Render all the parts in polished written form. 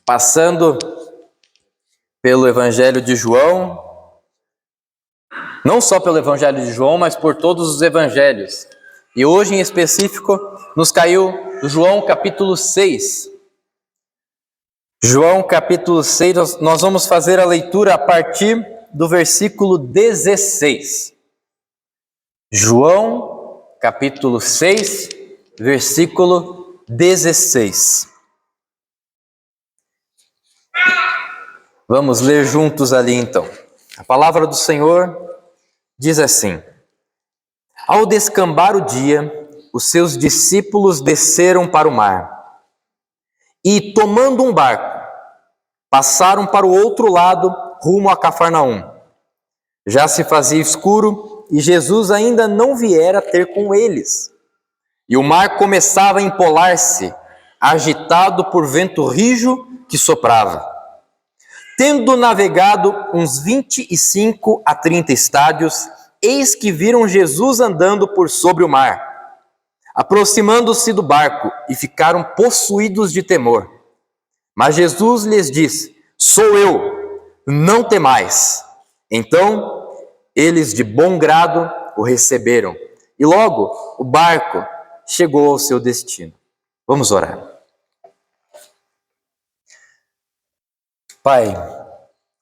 passando pelo Evangelho de João, não só pelo Evangelho de João, mas por todos os Evangelhos. E hoje, em específico, nos caiu João capítulo 6. João capítulo 6, nós vamos fazer a leitura a partir do versículo 16. João capítulo 6, versículo 16. Vamos ler juntos ali então. A palavra do Senhor diz assim: Ao descambar o dia, os seus discípulos desceram para o mar e, tomando um barco, passaram para o outro lado, rumo a Cafarnaum. Já se fazia escuro e Jesus ainda não viera ter com eles. E o mar começava a empolar-se, agitado por vento rijo que soprava. Tendo navegado uns 25 a 30 estádios, eis que viram Jesus andando por sobre o mar. Aproximando-se do barco e ficaram possuídos de temor. Mas Jesus lhes disse: Sou eu, não temais. Então, eles de bom grado o receberam. E logo o barco chegou ao seu destino. Vamos orar. Pai,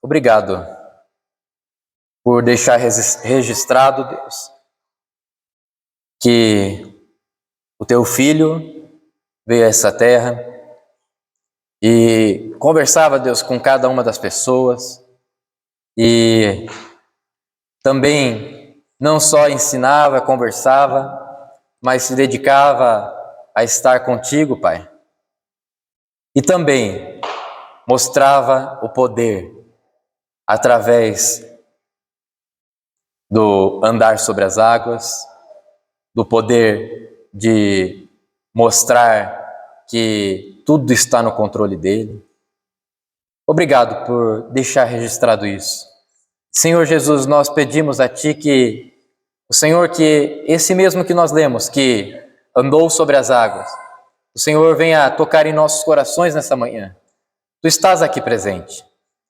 obrigado por deixar registrado, Deus, que o teu filho veio a essa terra e conversava, Deus, com cada uma das pessoas e também não só ensinava, conversava, mas se dedicava a estar contigo, Pai. E também mostrava o poder através do andar sobre as águas, do poder de mostrar que tudo está no controle dele. Obrigado por deixar registrado isso. Senhor Jesus, nós pedimos a Ti que o Senhor, que esse mesmo que nós lemos, que andou sobre as águas, o Senhor venha tocar em nossos corações nessa manhã. Tu estás aqui presente.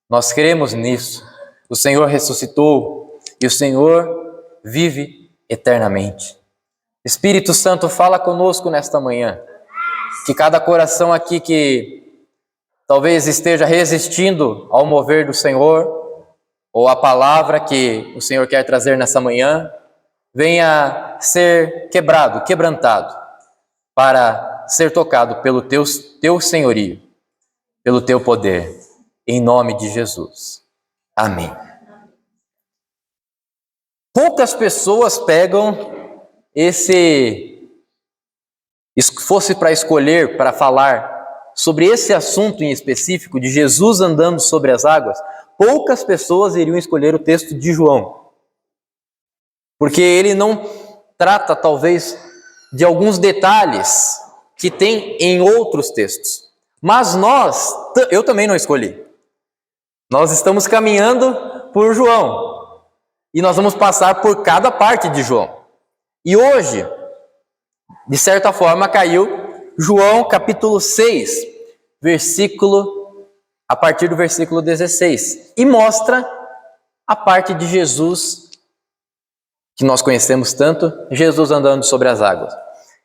Nós cremos nisso. O Senhor ressuscitou e o Senhor vive eternamente. Espírito Santo, fala conosco nesta manhã. Que cada coração aqui que talvez esteja resistindo ao mover do Senhor, ou a palavra que o Senhor quer trazer nessa manhã, venha ser quebrado, quebrantado, para ser tocado pelo teu senhorio, pelo teu poder, em nome de Jesus. Amém. Poucas pessoas pegam fosse para escolher, para falar sobre esse assunto em específico, de Jesus andando sobre as águas, poucas pessoas iriam escolher o texto de João. Porque ele não trata, talvez, de alguns detalhes que tem em outros textos. Mas eu também não escolhi. Nós estamos caminhando por João. E nós vamos passar por cada parte de João. E hoje, de certa forma, caiu João capítulo 6, a partir do versículo 16. E mostra a parte de Jesus, que nós conhecemos tanto, Jesus andando sobre as águas.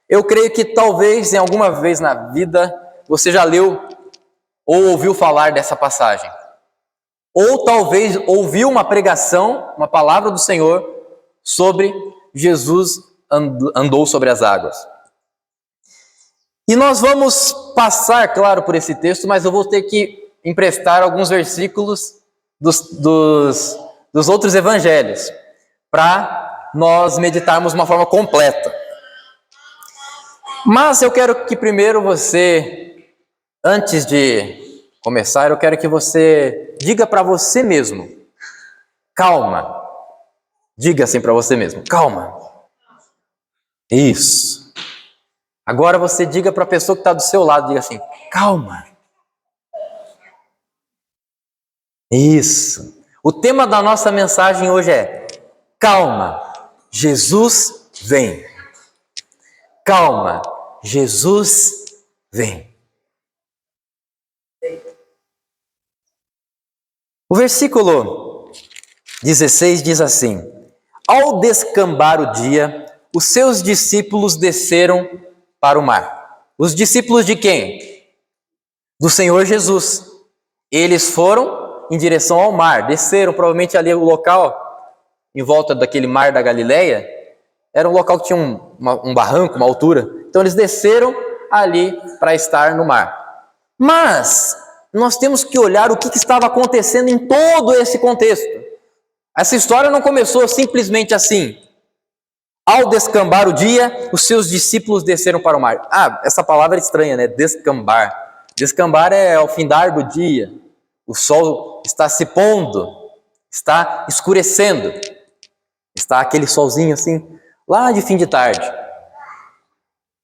Eu creio que talvez, em alguma vez na vida, você já leu ou ouviu falar dessa passagem. Ou talvez ouviu uma pregação, uma palavra do Senhor sobre Jesus andou sobre as águas. E nós vamos passar, claro, por esse texto, mas eu vou ter que emprestar alguns versículos dos outros evangelhos, para nós meditarmos de uma forma completa. Mas eu quero que primeiro você, antes de começar, eu quero que você diga para você mesmo: calma. Diga assim para você mesmo: calma. Isso. Agora você diga para a pessoa que está do seu lado, diga assim: calma. Isso. O tema da nossa mensagem hoje é: calma, Jesus vem. Calma, Jesus vem. O versículo 16 diz assim: ao descambar o dia, os seus discípulos desceram para o mar. Os discípulos de quem? Do Senhor Jesus. Eles foram em direção ao mar, desceram, provavelmente ali o local, em volta daquele mar da Galileia, era um local que tinha um barranco, uma altura. Então eles desceram ali para estar no mar. Mas nós temos que olhar o que estava acontecendo em todo esse contexto. Essa história não começou simplesmente assim. Ao descambar o dia, os seus discípulos desceram para o mar. Essa palavra é estranha, né? Descambar. Descambar é ao findar do dia. O sol está se pondo, está escurecendo. Está aquele solzinho assim, lá de fim de tarde.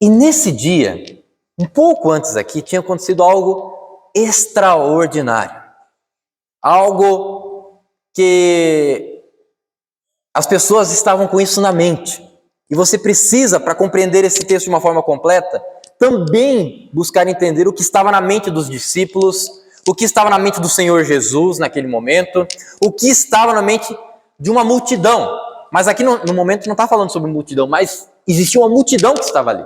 E nesse dia, um pouco antes aqui, tinha acontecido algo extraordinário. Algo que as pessoas estavam com isso na mente. E você precisa, para compreender esse texto de uma forma completa, também buscar entender o que estava na mente dos discípulos, o que estava na mente do Senhor Jesus naquele momento, o que estava na mente de uma multidão. Mas aqui no momento não está falando sobre multidão, mas existia uma multidão que estava ali.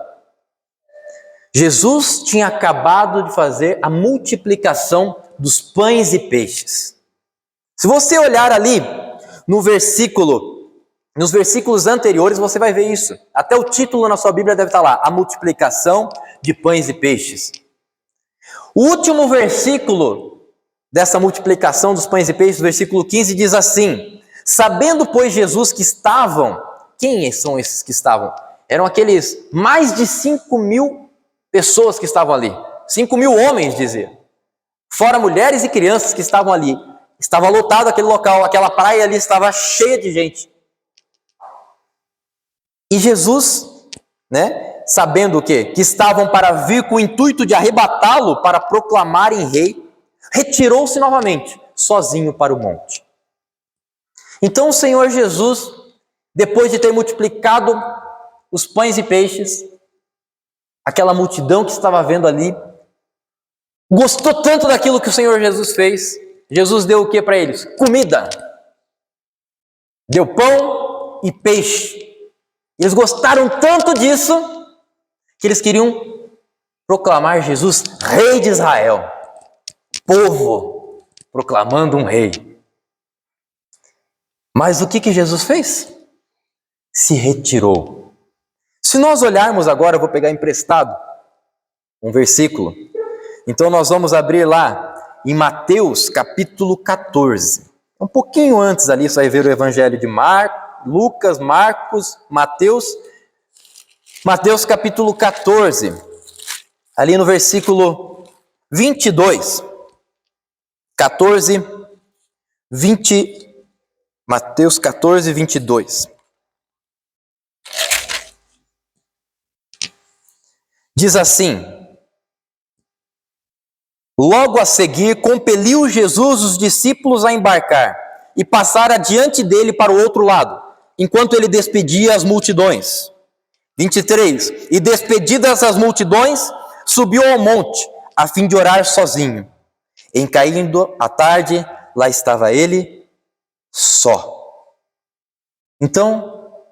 Jesus tinha acabado de fazer a multiplicação dos pães e peixes. Se você olhar ali nos versículos anteriores, você vai ver isso. Até o título na sua Bíblia deve estar lá, a multiplicação de pães e peixes. O último versículo dessa multiplicação dos pães e peixes, versículo 15, diz assim: sabendo, pois, Jesus que estavam... Quem são esses que estavam? Eram aqueles mais de 5.000 pessoas que estavam ali. 5.000 homens, dizia. Fora mulheres e crianças que estavam ali. Estava lotado aquele local, aquela praia ali estava cheia de gente. E Jesus, sabendo o quê? Que estavam para vir com o intuito de arrebatá-lo para proclamarem rei, retirou-se novamente, sozinho para o monte. Então o Senhor Jesus, depois de ter multiplicado os pães e peixes, aquela multidão que estava vendo ali, gostou tanto daquilo que o Senhor Jesus fez. Jesus deu o que para eles? Comida. Deu pão e peixe. Eles gostaram tanto disso, que eles queriam proclamar Jesus rei de Israel. Povo proclamando um rei. Mas o que Jesus fez? Se retirou. Se nós olharmos agora, eu vou pegar emprestado um versículo. Então nós vamos abrir lá em Mateus capítulo 14. Um pouquinho antes ali, você vai ver o evangelho de Lucas, Marcos, Mateus. Mateus capítulo 14, ali no versículo 22. 14, 20. Mateus 14, 22. Diz assim: logo a seguir, compeliu Jesus os discípulos a embarcar e passar adiante dele para o outro lado, enquanto ele despedia as multidões. 23. E despedidas as multidões, subiu ao monte, a fim de orar sozinho. Em caindo a tarde, lá estava ele só. Então,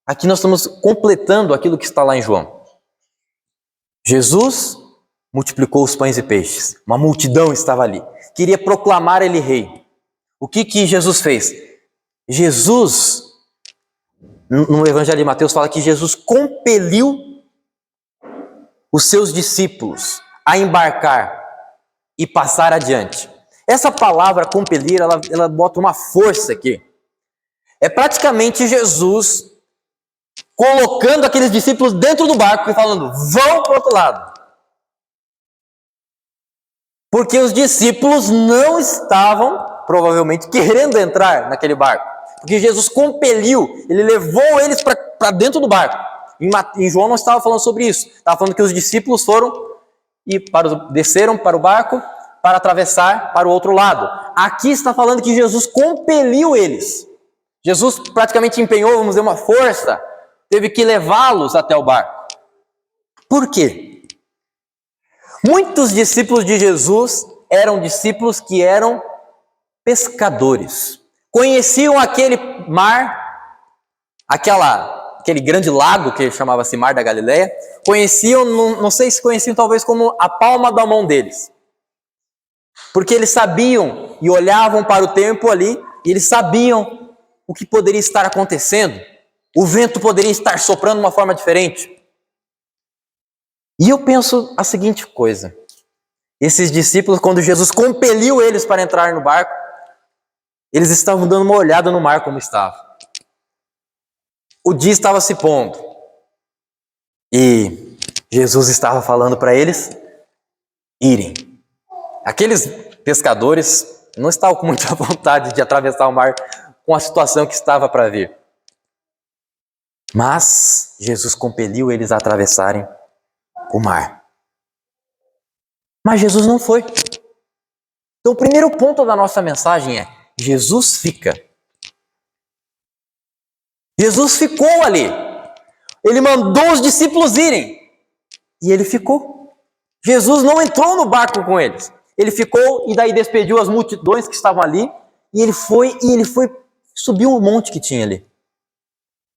aqui nós estamos completando aquilo que está lá em João. Jesus multiplicou os pães e peixes. Uma multidão estava ali. Queria proclamar ele rei. O que Jesus fez? Jesus, no Evangelho de Mateus, fala que Jesus compeliu os seus discípulos a embarcar e passar adiante. Essa palavra compelir, ela bota uma força aqui. É praticamente Jesus colocando aqueles discípulos dentro do barco e falando, vão para o outro lado. Porque os discípulos não estavam, provavelmente, querendo entrar naquele barco. Porque Jesus compeliu, ele levou eles para dentro do barco. Em João não estava falando sobre isso. Estava falando que os discípulos foram e desceram para o barco para atravessar para o outro lado. Aqui está falando que Jesus compeliu eles. Jesus praticamente empenhou, vamos dizer, uma força, teve que levá-los até o barco. Por quê? Muitos discípulos de Jesus eram discípulos que eram pescadores. Conheciam aquele mar, aquele grande lago que chamava-se Mar da Galileia. Conheciam, não sei se conheciam talvez como a palma da mão deles. Porque eles sabiam e olhavam para o tempo ali, e eles sabiam o que poderia estar acontecendo. O vento poderia estar soprando de uma forma diferente. E eu penso a seguinte coisa. Esses discípulos, quando Jesus compeliu eles para entrar no barco, eles estavam dando uma olhada no mar como estava. O dia estava se pondo. E Jesus estava falando para eles irem. Aqueles pescadores não estavam com muita vontade de atravessar o mar com a situação que estava para vir. Mas Jesus compeliu eles a atravessarem o mar. Mas Jesus não foi. Então o primeiro ponto da nossa mensagem é: Jesus fica. Jesus ficou ali. Ele mandou os discípulos irem. E ele ficou. Jesus não entrou no barco com eles. Ele ficou e daí despediu as multidões que estavam ali. E ele foi subiu o monte que tinha ali.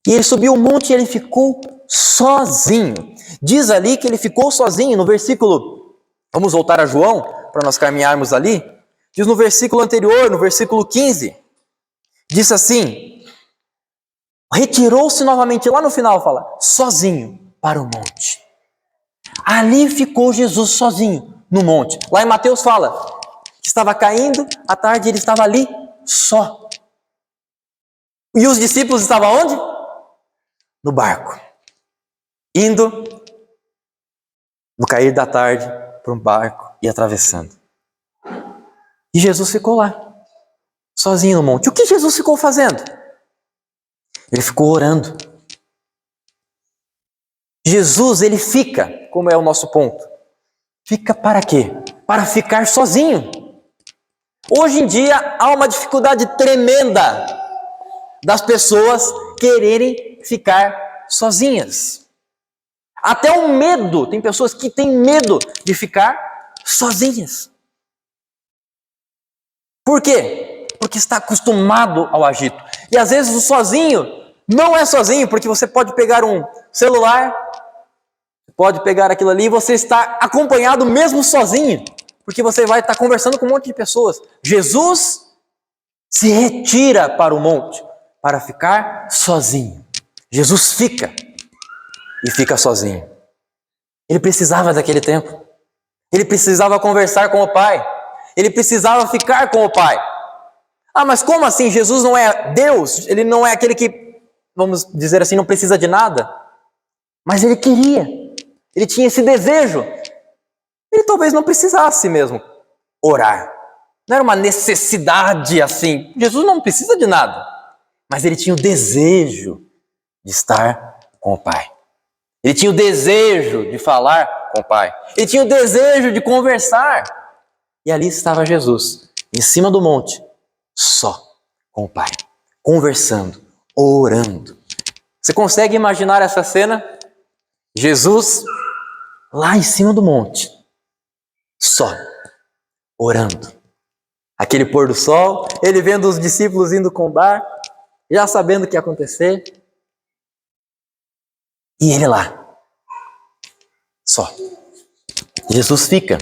E ele subiu o monte e ele ficou sozinho. Diz ali que ele ficou sozinho no versículo. Vamos voltar a João para nós caminharmos ali. Diz no versículo anterior, no versículo 15. Diz assim: retirou-se novamente, lá no final fala, sozinho para o monte. Ali ficou Jesus sozinho no monte. Lá em Mateus fala que estava caindo, à tarde ele estava ali só. E os discípulos estavam onde? No barco. Indo no cair da tarde para um barco e atravessando. E Jesus ficou lá, sozinho no monte. O que Jesus ficou fazendo? Ele ficou orando. Jesus, ele fica, como é o nosso ponto. Fica para quê? Para ficar sozinho. Hoje em dia há uma dificuldade tremenda das pessoas quererem ficar sozinhas. Até o medo, tem pessoas que têm medo de ficar sozinhas. Por quê? Porque está acostumado ao agito. E às vezes o sozinho não é sozinho, porque você pode pegar um celular, pode pegar aquilo ali e você está acompanhado mesmo sozinho, porque você vai estar conversando com um monte de pessoas. Jesus se retira para o monte para ficar sozinho. Jesus fica e fica sozinho. Ele precisava daquele tempo. Ele precisava conversar com o Pai. Ele precisava ficar com o Pai. Ah, mas como assim? Jesus não é Deus? Ele não é aquele que, vamos dizer assim, não precisa de nada? Mas ele queria. Ele tinha esse desejo. Ele talvez não precisasse mesmo orar. Não era uma necessidade assim. Jesus não precisa de nada. Mas ele tinha o desejo de estar com o Pai. Ele tinha o desejo de falar com o Pai. Ele tinha o desejo de conversar. E ali estava Jesus, em cima do monte, só com o Pai, conversando, orando. Você consegue imaginar essa cena? Jesus lá em cima do monte, só, orando. Aquele pôr do sol, ele vendo os discípulos indo com o barco, já sabendo o que ia acontecer. E ele lá, só. Jesus fica.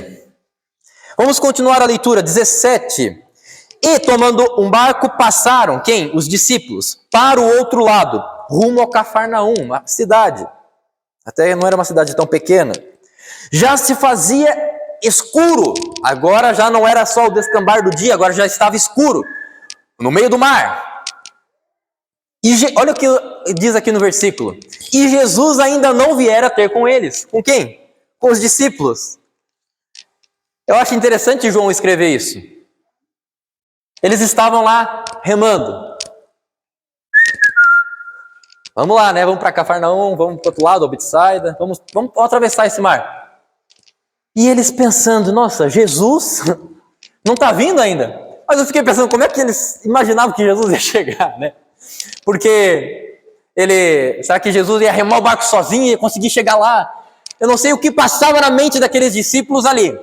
Vamos continuar a leitura, 17. E tomando um barco passaram, quem? Os discípulos, para o outro lado, rumo ao Cafarnaum, uma cidade. Até não era uma cidade tão pequena. Já se fazia escuro, agora já não era só o descambar do dia, agora já estava escuro, no meio do mar. E olha o que diz aqui no versículo. E Jesus ainda não viera ter com eles. Com quem? Com os discípulos. Eu acho interessante João escrever isso. Eles estavam lá remando. Vamos lá, né? Vamos para Cafarnaum, vamos para o outro lado, Betsaida, vamos atravessar esse mar. E eles pensando, nossa, Jesus não está vindo ainda. Mas eu fiquei pensando, como é que eles imaginavam que Jesus ia chegar, né? Porque será que Jesus ia remar o barco sozinho e ia conseguir chegar lá? Eu não sei o que passava na mente daqueles discípulos ali.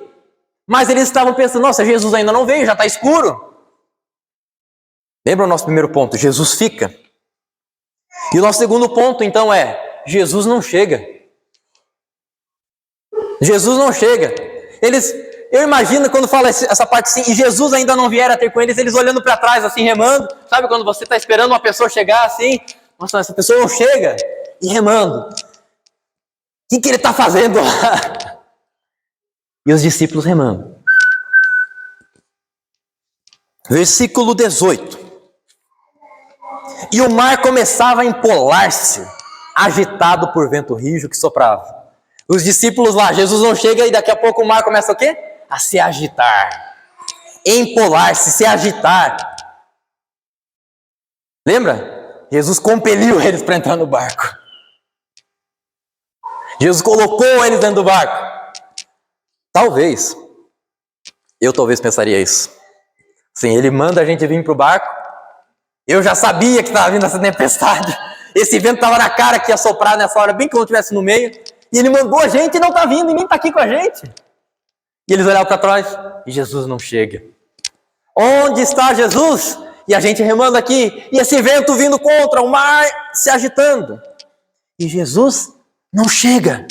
Mas eles estavam pensando, nossa, Jesus ainda não veio, já está escuro. Lembra o nosso primeiro ponto? Jesus fica. E o nosso segundo ponto, então, é: Jesus não chega. Jesus não chega. Eu imagino quando fala essa parte assim, e Jesus ainda não viera ter com eles olhando para trás, assim, remando. Sabe quando você está esperando uma pessoa chegar assim? Nossa, essa pessoa não chega. E remando. O que ele está fazendo lá? E os discípulos remando. Versículo 18. E o mar começava a empolar-se, agitado por vento rijo que soprava. Os discípulos lá, Jesus não chega e daqui a pouco o mar começa o quê? A se agitar. Empolar-se, se agitar. Lembra? Jesus compeliu eles para entrar no barco. Jesus colocou eles dentro do barco. Eu talvez pensaria isso. Sim, ele manda a gente vir para o barco. Eu já sabia que estava vindo essa tempestade. Esse vento estava na cara que ia soprar nessa hora, bem que eu não estivesse no meio. E ele mandou a gente e não está vindo, e nem está aqui com a gente. E eles olharam para trás e Jesus não chega. Onde está Jesus? E a gente remando aqui, e esse vento vindo contra, o mar se agitando. E Jesus não chega.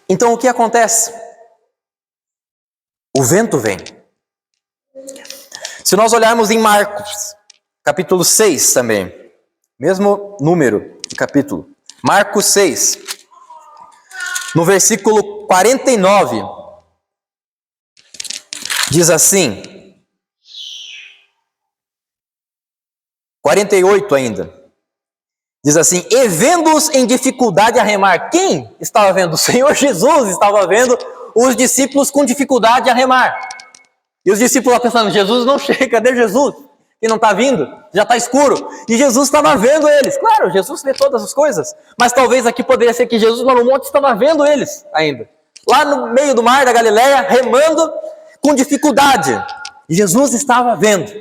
Então o que acontece? O vento vem. Se nós olharmos em Marcos, capítulo 6 também, mesmo número de capítulo, Marcos 6, no versículo 49, diz assim, 48 ainda, diz assim: e vendo-os em dificuldade a remar. Quem estava vendo? O Senhor Jesus estava vendo os discípulos com dificuldade a remar. E os discípulos lá pensando: Jesus não chega, cadê Jesus? E não está vindo, já está escuro. E Jesus estava vendo eles. Claro, Jesus vê todas as coisas. Mas talvez aqui poderia ser que Jesus lá no monte estava vendo eles ainda. Lá no meio do mar da Galileia, remando com dificuldade. E Jesus estava vendo.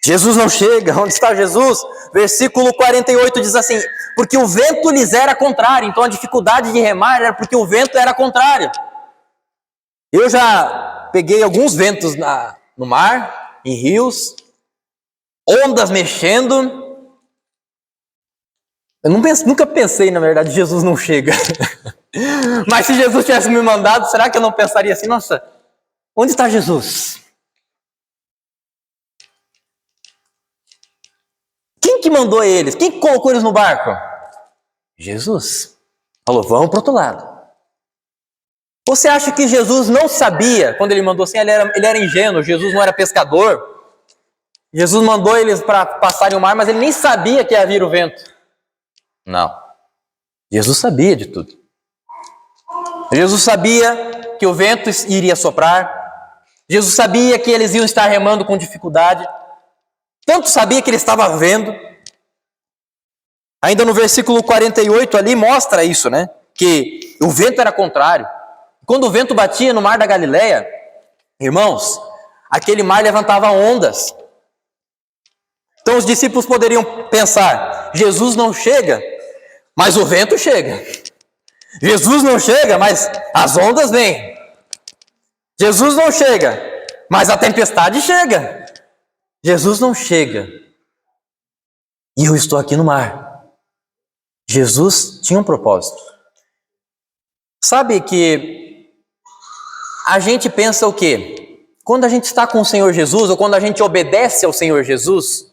Jesus não chega. Onde está Jesus? Versículo 48 diz assim: porque o vento lhes era contrário. Então a dificuldade de remar era porque o vento era contrário. Eu já peguei alguns ventos no mar, em rios, ondas mexendo. Eu nunca pensei, na verdade, Jesus não chega. Mas se Jesus tivesse me mandado, será que eu não pensaria assim: nossa, onde está Jesus? Quem que mandou eles? Quem que colocou eles no barco? Jesus. Falou: vamos para o outro lado. Você acha que Jesus não sabia, quando ele mandou assim, ele era ingênuo, Jesus não era pescador? Jesus mandou eles para passarem o mar, mas ele nem sabia que ia vir o vento. Não. Jesus sabia de tudo. Jesus sabia que o vento iria soprar. Jesus sabia que eles iam estar remando com dificuldade. Tanto sabia que ele estava vendo. Ainda no versículo 48 ali mostra isso, né? Que o vento era contrário. Quando o vento batia no mar da Galileia, irmãos, aquele mar levantava ondas. Então os discípulos poderiam pensar: Jesus não chega, mas o vento chega. Jesus não chega, mas as ondas vêm. Jesus não chega, mas a tempestade chega. Jesus não chega, e eu estou aqui no mar. Jesus tinha um propósito. Sabe que a gente pensa o quê? Quando a gente está com o Senhor Jesus, ou quando a gente obedece ao Senhor Jesus,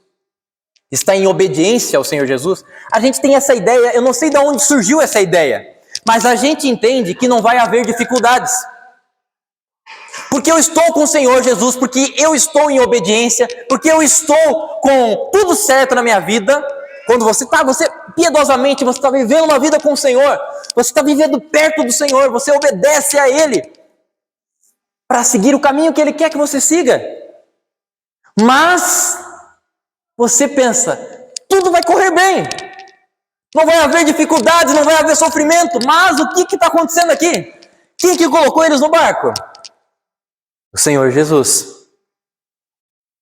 está em obediência ao Senhor Jesus, a gente tem essa ideia, eu não sei de onde surgiu essa ideia, mas a gente entende que não vai haver dificuldades. Porque eu estou com o Senhor Jesus, porque eu estou em obediência, porque eu estou com tudo certo na minha vida. Quando você piedosamente, você está vivendo uma vida com o Senhor, você está vivendo perto do Senhor, você obedece a Ele, para seguir o caminho que Ele quer que você siga. Mas você pensa: tudo vai correr bem, não vai haver dificuldades, não vai haver sofrimento. Mas o que está acontecendo aqui? Quem que colocou eles no barco? O Senhor Jesus.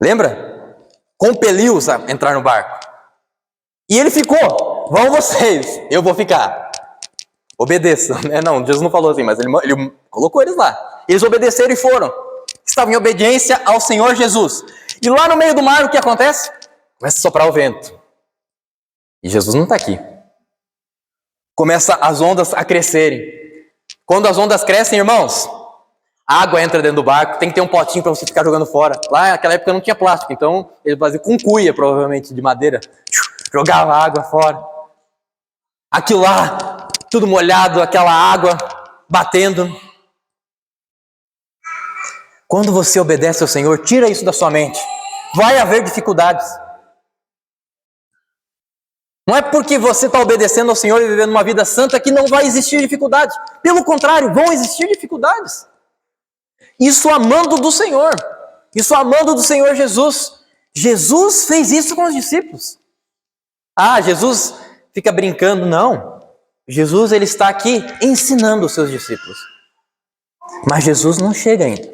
Lembra? Compeliu-os a entrar no barco. E ele ficou: vão vocês, eu vou ficar. Obedeçam. Não, Jesus não falou assim, mas ele colocou eles lá. Eles obedeceram e foram. estavam em obediência ao Senhor Jesus. E lá no meio do mar, o que acontece? Começa a soprar o vento. E Jesus não está aqui. Começa as ondas a crescerem. Quando as ondas crescem, irmãos, a água entra dentro do barco, tem que ter um potinho para você ficar jogando fora. Lá naquela época não tinha plástico, então eles faziam com cuia, provavelmente, de madeira. Jogava a água fora. Aquilo lá, tudo molhado, aquela água batendo. Quando você obedece ao Senhor, tira isso da sua mente. Vai haver dificuldades. Não é porque você está obedecendo ao Senhor e vivendo uma vida santa que não vai existir dificuldades. Pelo contrário, vão existir dificuldades. Isso amando do Senhor. Isso amando do Senhor Jesus. Jesus fez isso com os discípulos. Ah, Jesus fica brincando. Não. Jesus, ele está aqui ensinando os seus discípulos. Mas Jesus não chega ainda.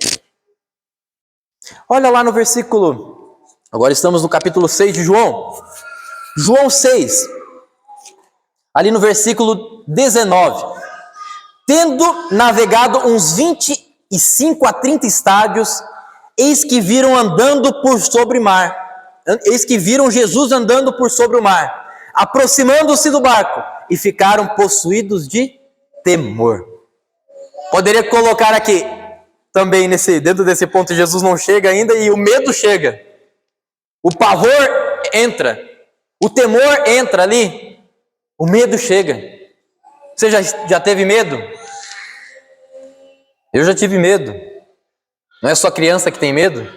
Olha lá no versículo. Agora estamos no capítulo 6 de João. João 6. Ali no versículo 19. Tendo navegado uns 25 a 30 estádios, eis que viram andando por sobre o mar. Eis que viram Jesus andando por sobre o mar, aproximando-se do barco, e ficaram possuídos de temor. Poderia colocar aqui também dentro desse ponto, Jesus não chega ainda e o medo chega. O pavor entra, o temor entra ali, o medo chega. Você já teve medo? Eu já tive medo. Não é só criança que tem medo?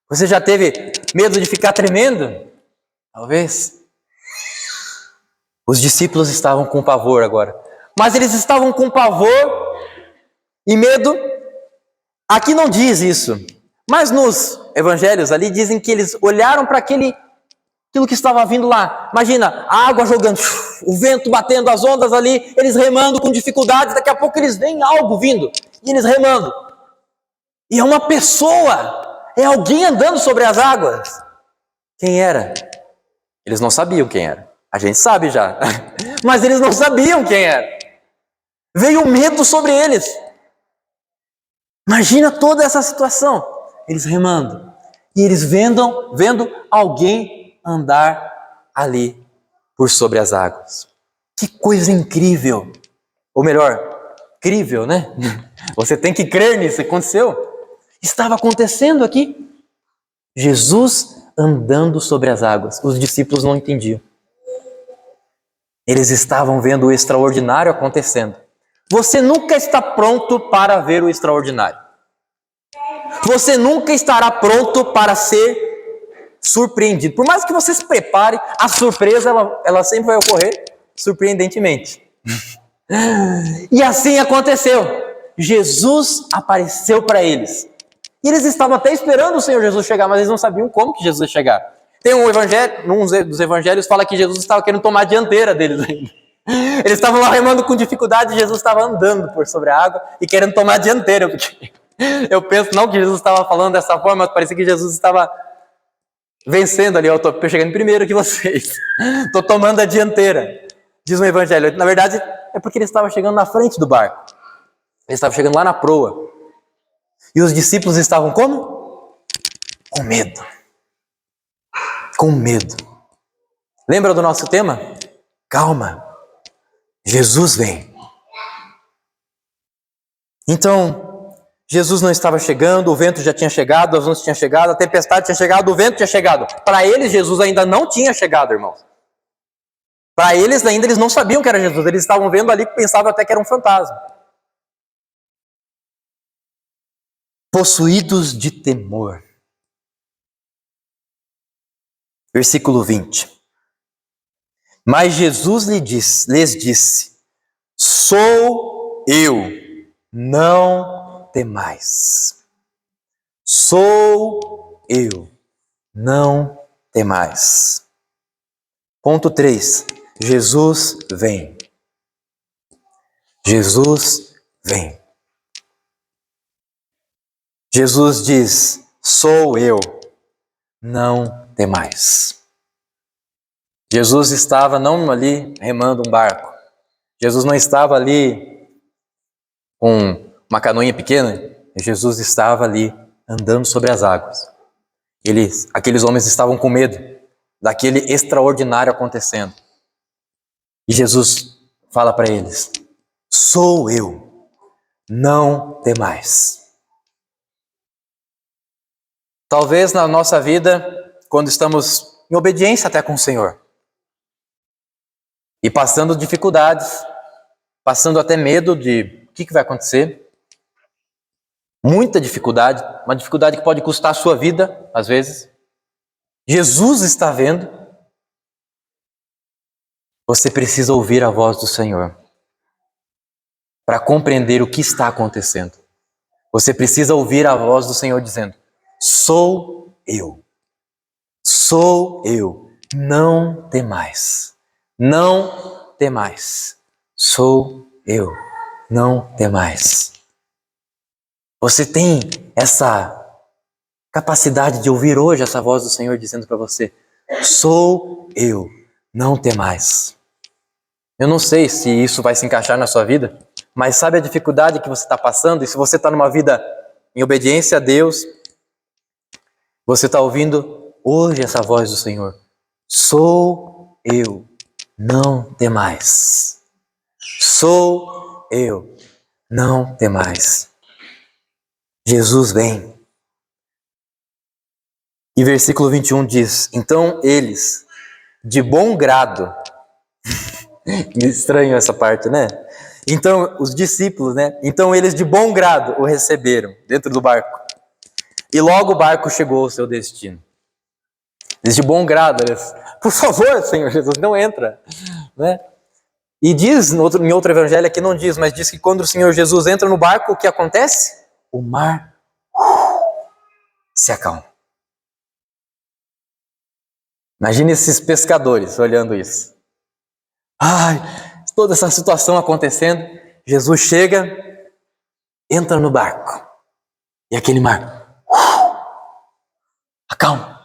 Você já teve medo de ficar tremendo? Talvez. Os discípulos estavam com pavor agora. Mas eles estavam com pavor e medo. Aqui não diz isso. Mas nos evangelhos ali dizem que eles olharam para aquilo que estava vindo lá. Imagina, a água jogando, o vento batendo, as ondas ali, eles remando com dificuldades. Daqui a pouco eles veem algo vindo. E eles remando. E é uma pessoa. É alguém andando sobre as águas. Quem era? Eles não sabiam quem era. A gente sabe já. Mas eles não sabiam quem era. Veio medo sobre eles. Imagina toda essa situação. Eles remando. E eles vendo alguém andar ali por sobre as águas. Que coisa incrível. Ou melhor, incrível, né? Você tem que crer nisso. Aconteceu. Estava acontecendo aqui. Jesus andando sobre as águas. Os discípulos não entendiam. Eles estavam vendo o extraordinário acontecendo. Você nunca está pronto para ver o extraordinário. Você nunca estará pronto para ser surpreendido. Por mais que você se prepare, a surpresa ela sempre vai ocorrer surpreendentemente. E assim aconteceu. Jesus apareceu para eles. E eles estavam até esperando o Senhor Jesus chegar, mas eles não sabiam como que Jesus ia chegar. Tem um evangelho, num dos evangelhos fala que Jesus estava querendo tomar a dianteira deles ainda. Eles estavam lá remando com dificuldade e Jesus estava andando por sobre a água e querendo tomar a dianteira. Porque eu penso não que Jesus estava falando dessa forma, mas parecia que Jesus estava vencendo ali. Eu estou chegando primeiro que vocês. Estou tomando a dianteira. Diz um evangelho. Na verdade, é porque ele estava chegando na frente do barco. Ele estava chegando lá na proa. E os discípulos estavam como? Com medo. Com medo. Lembra do nosso tema? Calma. Jesus vem. Então, Jesus não estava chegando, o vento já tinha chegado, as ondas tinham chegado, a tempestade tinha chegado, o vento tinha chegado. Para eles, Jesus ainda não tinha chegado, irmãos. Para eles, ainda eles não sabiam que era Jesus. Eles estavam vendo ali que pensavam até que era um fantasma. Possuídos de temor. Versículo 20. Mas Jesus lhes disse: sou eu, não temais. Sou eu, não temais. Ponto 3. Jesus vem. Jesus vem. Jesus diz: sou eu, não temais. Jesus estava não ali remando um barco. Jesus não estava ali com uma canoinha pequena. Jesus estava ali andando sobre as águas. Aqueles homens estavam com medo daquele extraordinário acontecendo. E Jesus fala para eles: sou eu, não temais. Talvez na nossa vida, quando estamos em obediência até com o Senhor, e passando dificuldades, passando até medo de o que vai acontecer, muita dificuldade, uma dificuldade que pode custar a sua vida, às vezes. Jesus está vendo. Você precisa ouvir a voz do Senhor para compreender o que está acontecendo. Você precisa ouvir a voz do Senhor dizendo: sou eu, não temais, não temais, sou eu, não temais. Você tem essa capacidade de ouvir hoje essa voz do Senhor dizendo para você: sou eu, não temais. Eu não sei se isso vai se encaixar na sua vida, mas sabe a dificuldade que você está passando? E se você está numa vida em obediência a Deus, você está ouvindo hoje essa voz do Senhor: sou eu, não temais. Sou eu, não temais. Jesus vem. E versículo 21 diz: então eles, de bom grado, estranho essa parte, né? Então, os discípulos, né? Então eles de bom grado o receberam dentro do barco. E logo o barco chegou ao seu destino. Eles de bom grado, eles: por favor, Senhor Jesus, não entra, né? E diz, em outro evangelho aqui não diz, mas diz que quando o Senhor Jesus entra no barco, o que acontece? O mar se acalma. Imagine esses pescadores olhando isso. Ai, toda essa situação acontecendo, Jesus chega, entra no barco, e aquele mar acalma.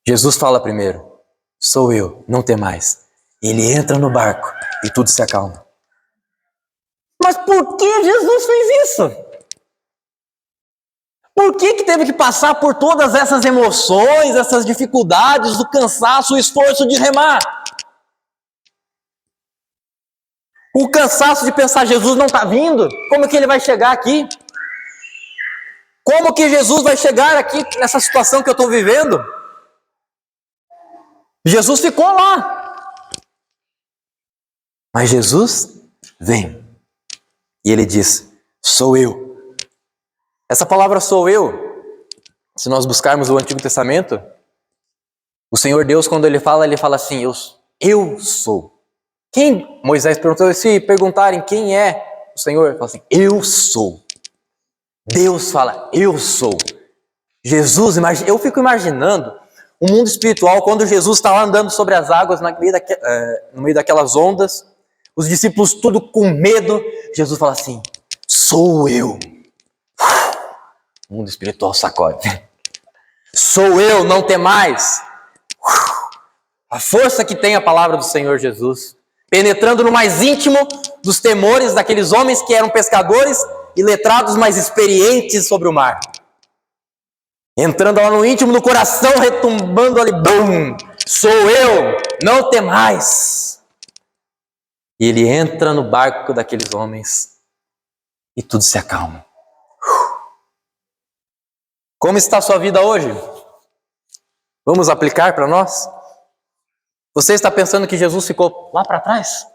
Jesus fala primeiro: sou eu, não temais. Ele entra no barco e tudo se acalma. Mas por que Jesus fez isso? Por que teve que passar por todas essas emoções, essas dificuldades, o cansaço, o esforço de remar? O cansaço de pensar: Jesus não está vindo? Como que ele vai chegar aqui? Como que Jesus vai chegar aqui nessa situação que eu estou vivendo? Jesus ficou lá. Mas Jesus vem. E ele diz: sou eu. Essa palavra sou eu, se nós buscarmos o Antigo Testamento, o Senhor Deus, quando ele fala assim: eu sou. Quem Moisés perguntou, se perguntarem quem é o Senhor, ele fala assim: eu sou. Deus fala: eu sou. Jesus, eu fico imaginando o mundo espiritual, quando Jesus está lá andando sobre as águas, no meio daquelas ondas, os discípulos tudo com medo, Jesus fala assim: sou eu. O mundo espiritual sacode. Sou eu, não temais. A força que tem a palavra do Senhor Jesus, penetrando no mais íntimo dos temores daqueles homens que eram pescadores e letrados mais experientes sobre o mar. Entrando lá no íntimo do coração, retumbando ali, bum! Sou eu, não temais. E ele entra no barco daqueles homens e tudo se acalma. Como está a sua vida hoje? Vamos aplicar para nós? Você está pensando que Jesus ficou lá para trás?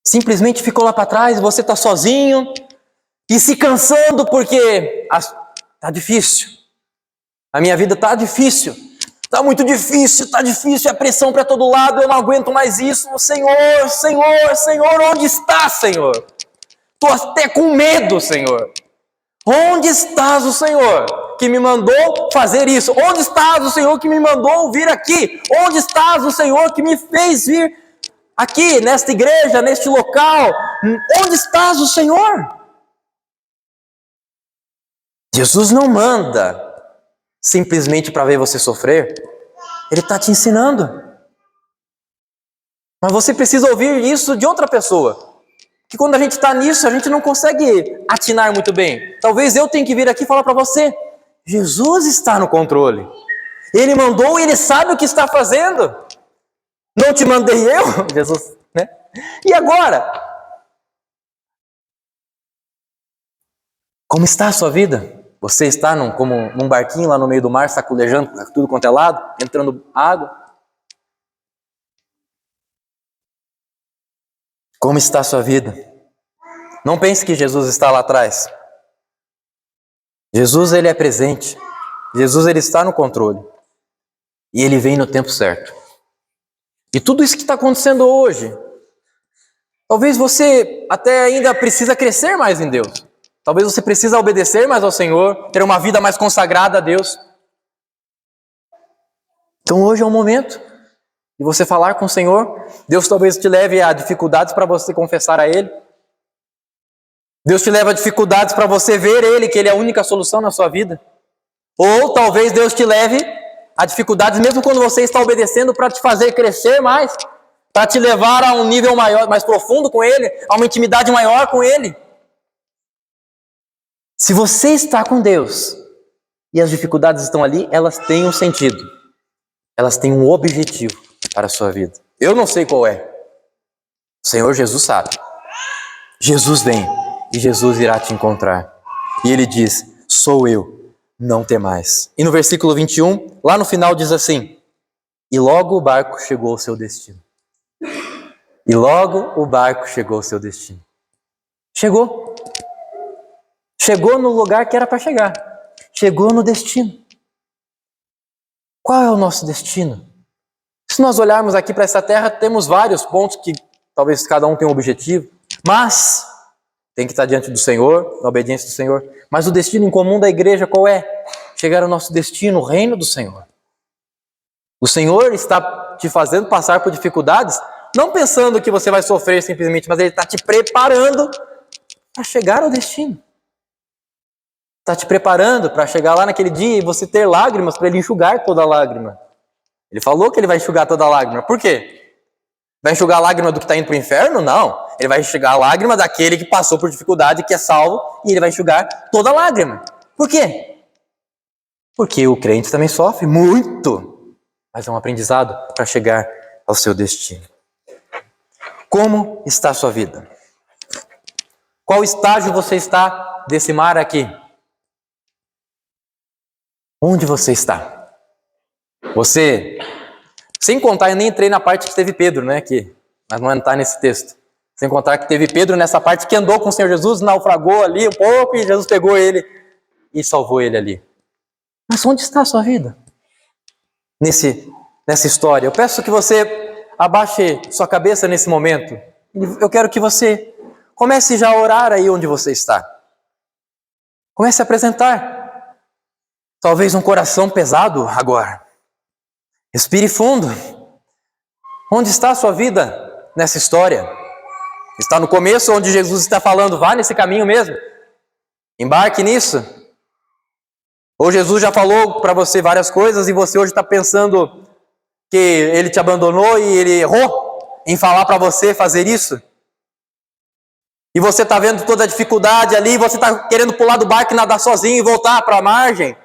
Simplesmente ficou lá para trás, você está sozinho e se cansando porque está difícil. A minha vida está difícil. Está muito difícil, está difícil, é pressão para todo lado, eu não aguento mais isso. Senhor, Senhor, Senhor, onde está, Senhor? Estou até com medo, Senhor. Onde estás, o Senhor, que me mandou fazer isso? Onde estás, o Senhor, que me mandou vir aqui? Onde estás, o Senhor, que me fez vir aqui, nesta igreja, neste local? Onde estás, o Senhor? Jesus não manda simplesmente para ver você sofrer. Ele está te ensinando. Mas você precisa ouvir isso de outra pessoa. que quando a gente está nisso, a gente não consegue atinar muito bem. Talvez eu tenha que vir aqui e falar para você, Jesus está no controle. Ele mandou e Ele sabe o que está fazendo. Não te mandei eu, Jesus, né? E agora? Como está a sua vida? Você está como num barquinho lá no meio do mar, saculejando tudo quanto é lado, entrando água? Como está a sua vida? Não pense que Jesus está lá atrás. Jesus, Ele é presente. Jesus, Ele está no controle. E Ele vem no tempo certo. E tudo isso que está acontecendo hoje, talvez você até ainda precisa crescer mais em Deus. Talvez você precisa obedecer mais ao Senhor, ter uma vida mais consagrada a Deus. Então hoje é o momento de você falar com o Senhor. Deus talvez te leve a dificuldades para você confessar a Ele. Deus te leva a dificuldades para você ver Ele, que Ele é a única solução na sua vida. Ou talvez Deus te leve a dificuldades, mesmo quando você está obedecendo, para te fazer crescer mais, para te levar a um nível maior, mais profundo com Ele, a uma intimidade maior com Ele. Se você está com Deus e as dificuldades estão ali, elas têm um sentido. Elas têm um objetivo para a sua vida. Eu não sei qual é. O Senhor Jesus sabe. Jesus vem e Jesus irá te encontrar. E Ele diz, sou eu, não temais. E no versículo 21, lá no final diz assim, e logo o barco chegou ao seu destino. E logo o barco chegou ao seu destino. Chegou. Chegou no lugar que era para chegar. Chegou no destino. Qual é o nosso destino? Se nós olharmos aqui para essa terra, temos vários pontos que talvez cada um tenha um objetivo, mas tem que estar diante do Senhor, na obediência do Senhor. Mas o destino em comum da igreja qual é? Chegar ao nosso destino, o reino do Senhor. O Senhor está te fazendo passar por dificuldades, não pensando que você vai sofrer simplesmente, mas Ele está te preparando para chegar ao destino. Está te preparando para chegar lá naquele dia e você ter lágrimas para Ele enxugar toda a lágrima. Ele falou que Ele vai enxugar toda a lágrima. Por quê? Vai enxugar a lágrima do que está indo para o inferno? Não. Ele vai enxugar a lágrima daquele que passou por dificuldade, que é salvo, e Ele vai enxugar toda a lágrima. Por quê? Porque o crente também sofre muito, mas é um aprendizado para chegar ao seu destino. Como está a sua vida? Qual estágio você está desse mar aqui? Onde você está? Você, sem contar, eu nem entrei na parte que teve Pedro, né? Mas não está nesse texto. Sem contar que teve Pedro nessa parte que andou com o Senhor Jesus, naufragou ali um pouco e Jesus pegou ele e salvou ele ali. Mas onde está a sua vida? Nessa história. Eu peço que você abaixe sua cabeça nesse momento. Eu quero que você comece já a orar aí onde você está. Comece a apresentar. Talvez um coração pesado agora. Respire fundo. Onde está a sua vida nessa história? Está no começo, onde Jesus está falando, vá nesse caminho mesmo. Embarque nisso. Ou Jesus já falou para você várias coisas e você hoje está pensando que Ele te abandonou e Ele errou em falar para você fazer isso? E você está vendo toda a dificuldade ali, e você está querendo pular do barco e nadar sozinho e voltar para a margem?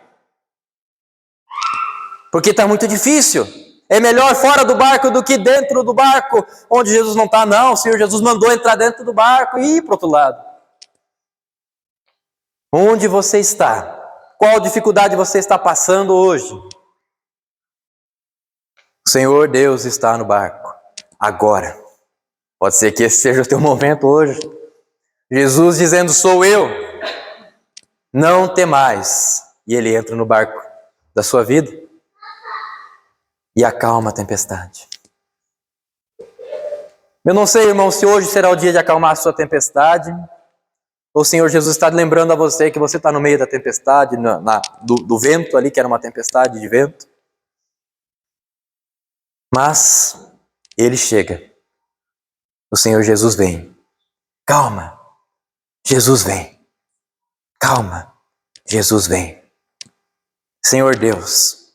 Porque está muito difícil. É melhor fora do barco do que dentro do barco, onde Jesus não está. Não, o Senhor Jesus mandou entrar dentro do barco e ir para o outro lado. Onde você está? Qual dificuldade você está passando hoje? O Senhor Deus está no barco, agora. Pode ser que esse seja o teu momento hoje. Jesus dizendo, sou eu. Não temais. E Ele entra no barco da sua vida e acalma a tempestade. Eu não sei, irmão, se hoje será o dia de acalmar a sua tempestade, ou o Senhor Jesus está lembrando a você que você está no meio da tempestade, do vento ali, que era uma tempestade de vento. Mas Ele chega. O Senhor Jesus vem. Calma. Jesus vem. Calma. Jesus vem. Senhor Deus,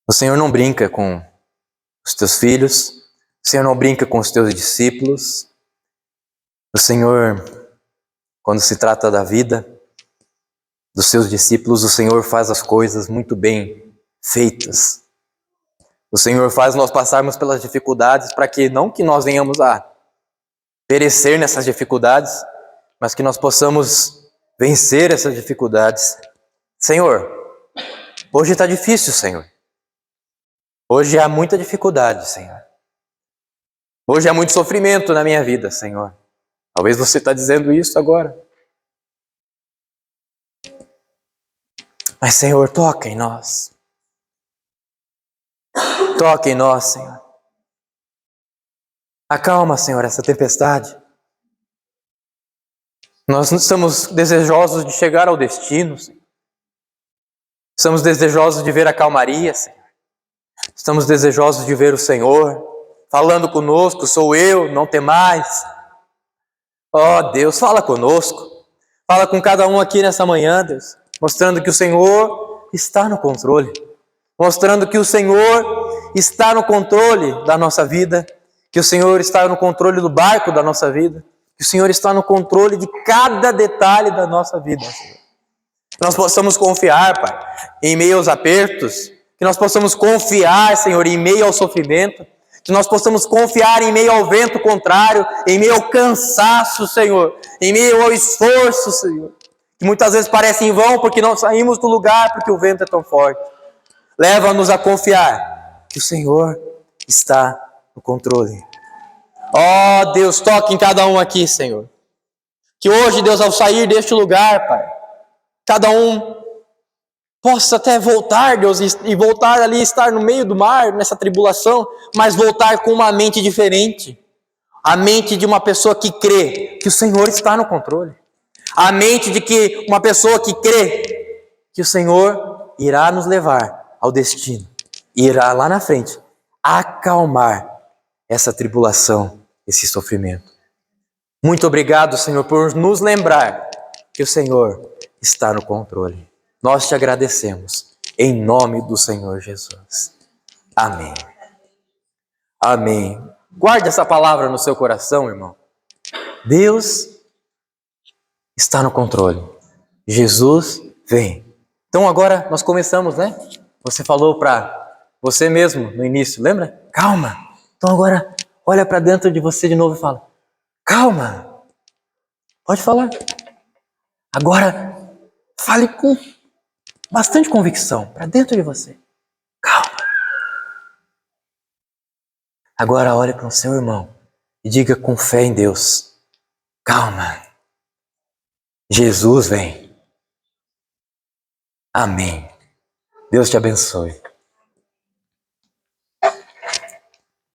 o Senhor não brinca com os teus filhos, O Senhor não brinca com os teus discípulos. O Senhor, quando se trata da vida dos seus discípulos, o Senhor faz as coisas muito bem feitas. O Senhor faz nós passarmos pelas dificuldades para que não que nós venhamos a perecer nessas dificuldades, mas que nós possamos vencer essas dificuldades. Senhor, hoje está difícil, Senhor. Hoje há muita dificuldade, Senhor. Hoje há muito sofrimento na minha vida, Senhor. Talvez você está dizendo isso agora. Mas, Senhor, toca em nós. Toca em nós, Senhor. Acalma, Senhor, essa tempestade. Nós estamos desejosos de chegar ao destino, Senhor. Estamos desejosos de ver a calmaria, Senhor. Estamos desejosos de ver o Senhor falando conosco. Sou eu, não temais. Ó Deus, fala conosco. Fala com cada um aqui nessa manhã, Deus. Mostrando que o Senhor está no controle. Mostrando que o Senhor está no controle da nossa vida. Que o Senhor está no controle do barco da nossa vida. Que o Senhor está no controle de cada detalhe da nossa vida, Senhor. Que nós possamos confiar, Pai, em meio aos apertos. Que nós possamos confiar, Senhor, em meio ao sofrimento. Que nós possamos confiar em meio ao vento contrário, em meio ao cansaço, Senhor. Em meio ao esforço, Senhor. Que muitas vezes parece em vão porque não saímos do lugar porque o vento é tão forte. Leva-nos a confiar que o Senhor está no controle. Ó Deus, toque em cada um aqui, Senhor. Que hoje, Deus, ao sair deste lugar, Pai, cada um possa até voltar, Deus, e voltar ali, estar no meio do mar, nessa tribulação, mas voltar com uma mente diferente. A mente de uma pessoa que crê que o Senhor está no controle. A mente de que uma pessoa que crê que o Senhor irá nos levar ao destino. Irá lá na frente acalmar essa tribulação, esse sofrimento. Muito obrigado, Senhor, por nos lembrar que o Senhor está no controle. Nós te agradecemos, em nome do Senhor Jesus. Amém. Amém. Guarde essa palavra no seu coração, irmão. Deus está no controle. Jesus vem. Então agora nós começamos, né? Você falou para você mesmo no início, lembra? Calma. Então agora olha para dentro de você de novo e fala: calma. Pode falar. Agora fale com bastante convicção para dentro de você. Calma. Agora olhe para o seu irmão e diga com fé em Deus: calma. Jesus vem. Amém. Deus te abençoe.